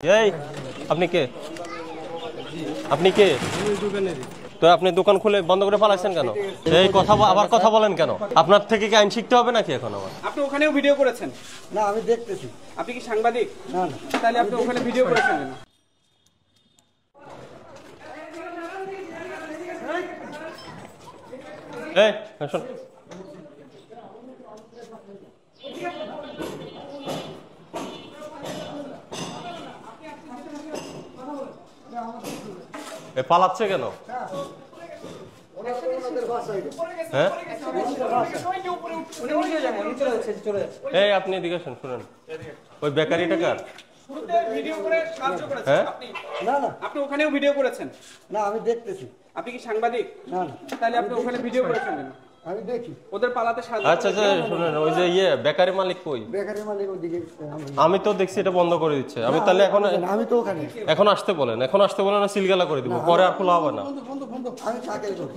এই আপনি কে? আপনি কে? তো আপনি দোকান খুলে বন্ধ করে পালাইছেন কেন? এই কথা আবার কথা বলেন কেন? আপনার থেকে কি আইন শিখতে হবে নাকি এখন আমার? আপনি ওখানেও ভিডিও করেছেন? না, আমি দেখতেছি। আপনি কি সাংবাদিক? না না, তাহলে আপনি ওখানে ভিডিও করেছেন কেন? এই শোন, পালাচ্ছে কেন? হ্যাঁ, এই আপনি এদিকে আসেন, শুনেন, ওই বেকারিটা কার? হ্যাঁ, না না, আপনি ওখানেও ভিডিও করেছেন? না, আমি দেখতেছি। আপনি কি সাংবাদিক? না না, তাহলে আপনি ওখানে ভিডিও করেছেন কেন? আমি দেখি। ওদের পালাতে সাহায্য আচ্ছা আচ্ছা, শুনেন, ওই যে বেকারি মালিক কই? বেকারি মালিক ওদিকে। আমি তো দেখছি এটা বন্ধ করে দিচ্ছে। আমি তাহলে আমি তো ওখানে। এখন আসতে বলেন, এখন আসতে বলেন, সিলগালা করে দিব, পরে আর খোলা হবে না। আমি চাকরি করি।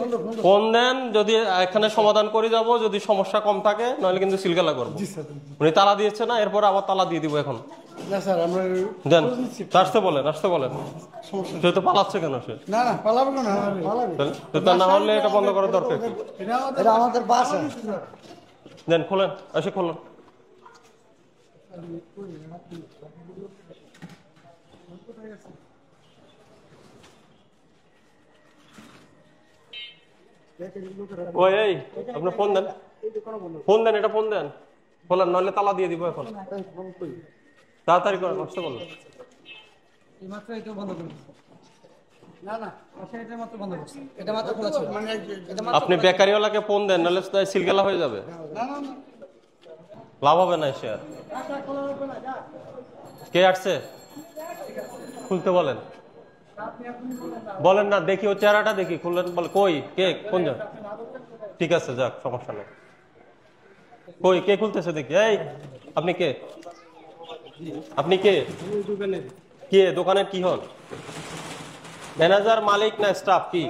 ফোন দেন, যদি এখানে সমাধান করে যাব, যদি সমস্যা কম থাকে, নাহলে কিন্তু সিলগালা করবো। উনি তালা দিয়েছে না, এরপর আবার তালা দিয়ে দিব এখন। না স্যার, আমরা দেন, আসতে বলেন, আসতে বলেন। সে তো পালাচ্ছে কেন? সে না না, পালাবো না, পালাবে। তো তা না হলে এটা বন্ধ করার দরকার কি? এটা আমাদের বাসা। দেন, খোলেন, এসে খোলেন। ওই এই আপনি ফোন দেন, ফোন দেন, এটা ফোন দেন, খোলেন, নইলে তালা দিয়ে দিব এখন। তাড়াতাড়ি করেন, আসতে বলেন। আপনি বেকারিওয়ালাকে ফোন দেন, নাহলে সিলগালা হয়ে যাবে, লাভ হবে না। সে আর কে আসছে খুলতে বলেন, বলেন না, দেখি ও চেহারাটা দেখি, খুললেন, বলে কই কে, কোন জন? ঠিক আছে, যাক, সমস্যা নেই। কই কে খুলতেছে দেখি। এই আপনি কে? আপনি কে? কে দোকানের কি হন? ম্যানেজার, মালিক না স্টাফ কি?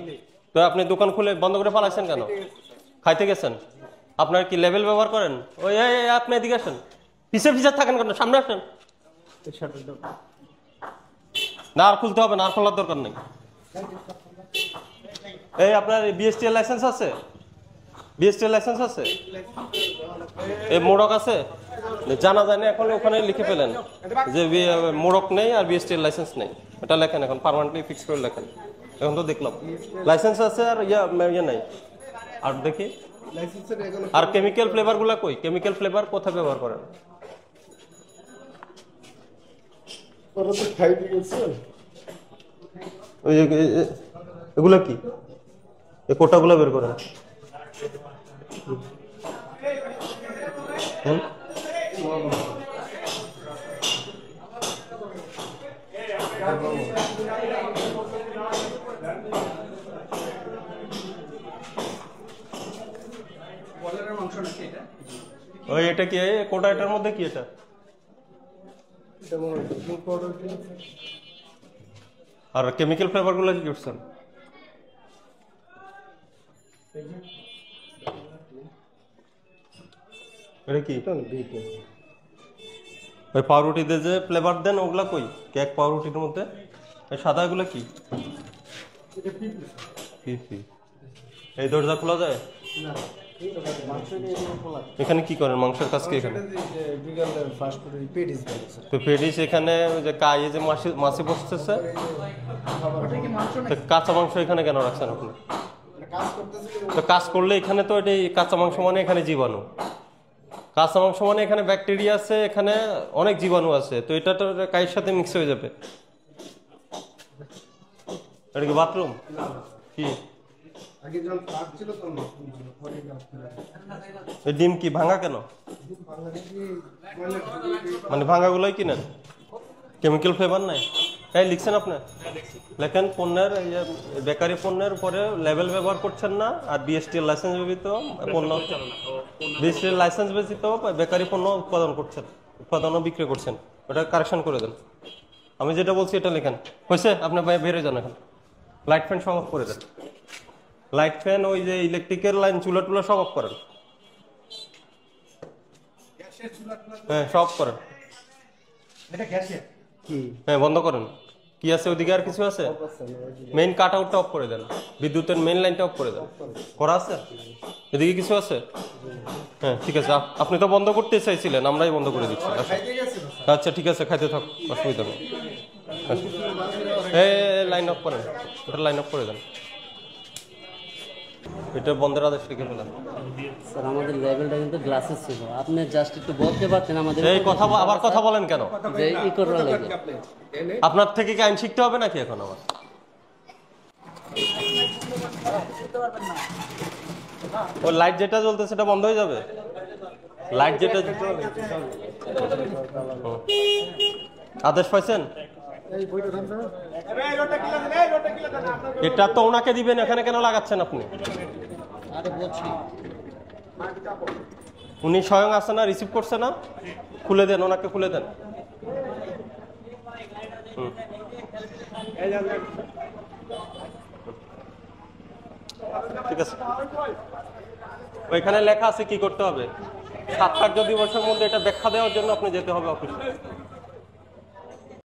তো আপনি দোকান খুলে বন্ধ করে পালাইছেন কেন? খাইতে গেছেন? আপনার কি লেভেল ব্যবহার করেন? ওই আপনি এদিকে আসেন, পিছে পিছে থাকেন কেন? সামনে আসেন। না, আর খুলতে হবে না, আর খোলার দরকার নেই। এই আপনার বিএসটিএল লাইসেন্স আছে? বিএসটিএল লাইসেন্স আছে? এই মোড়ক আছে? জানা যায় না এখন, ওখানে লিখে ফেলেন যে মোড়ক নেই আর বিএসটিএল লাইসেন্স নেই। এটা লেখেন, এখন পার্মানেন্টলি ফিক্স করে লেখেন। এখন তো দেখলাম লাইসেন্স আছে আর ইয়ে নাই। আর দেখি, আর কেমিক্যাল ফ্লেভার গুলা কই? কেমিক্যাল ফ্লেভার কোথায় ব্যবহার করেন? এগুলা কি? এই কোটাগুলা বের করেন। ওই এটা কি কোটা? এটার মধ্যে কি? এটা আর কেমিক্যাল ফ্লেভার গুলো কি করছেন? এটা কি? ওই পাউরুটিতে যে ফ্লেভার দেন ওগুলা কই? কেক পাউরুটির মধ্যে সাদা এগুলা কি? এই দরজা খোলা যায়? এখানে কি করেন? মাংসের কাজ কি এখানে? তো পেডিস এখানে যে কায়ে যে মাছি বসতেছে, কাঁচা মাংস এখানে কেন রাখছেন আপনি? তো কাজ করলে এখানে তো এটাই কাঁচা মাংস, মানে এখানে জীবাণু। কাঁচা মাংস মানে এখানে ব্যাকটেরিয়া আছে, এখানে অনেক জীবাণু আছে, তো এটা তো কায়ের সাথে মিক্স হয়ে যাবে। এটা কি বাথরুম? কি ডিম কি ভাঙা কেন? মানে ভাঙা গুলোই কিনেন? কেমিক্যাল ফ্লেভার নাই? তাই লিখছেন আপনি? লেখেন পণ্যের, বেকারি পণ্যের উপরে লেবেল ব্যবহার করছেন না, আর বিএসটিএল লাইসেন্স ব্যতীত পণ্য, বিএসটিএল লাইসেন্স ব্যতীত বেকারি পণ্য উৎপাদন ও বিক্রি করছেন, ওটা কারেকশন করে দেন। আমি যেটা বলছি এটা লেখেন। হয়েছে? আপনি বেরিয়ে যান এখন। লাইট ফ্যান সব অফ করে দেন। লাইট ফ্যান, ওই যে ইলেকট্রিকের লাইন, চুলা টুলা সব অফ করেন। হ্যাঁ, সব করেন। এটা গ্যাসের। কি হ্যাঁ বন্ধ করেন। কি আছে ওদিকে আর কিছু আছে? মেইন কাট আউটটা অফ করে দেন, বিদ্যুতের মেইন লাইনটা অফ করে দেন। করা আছে? এদিকে কিছু আছে? হ্যাঁ ঠিক আছে, আপনি তো বন্ধ করতে চাইছিলেন, আমরাই বন্ধ করে দিচ্ছি। আচ্ছা ঠিক আছে, খাইতে থাক, অসুবিধা নেই। লাইন অফ করেন, ওটা লাইন অফ করে দেন। এটা বন্ধের আদেশ লিখে ফেলেন। স্যার আমাদের লেভেলটা কিন্তু গ্লাসেস ছিল, আপনি জাস্ট একটু বলতে পারতেন আমাদের এই কথা আবার কথা বলেন কেন? যে ই করার লাগে। আপনার থেকে কি আইন শিখতে হবে নাকি এখন আমার? ও লাইট যেটা জ্বলতে সেটা বন্ধ হয়ে যাবে? লাইট যেটা ও। আদেশ পাইছেন? এটা তো ওনাকে দিবেন, এখানে কেন লাগাচ্ছেন আপনি? আরে বলছি উনি স্বয়ং আসে না, রিসিভ করছে না? খুলে দেন, ওনাকে খুলে দেন। ঠিক আছে, ওইখানে লেখা আছে কি করতে হবে। 7 কার্য দিবসের মধ্যে এটা ব্যাখ্যা দেওয়ার জন্য আপনি যেতে হবে অফিসে।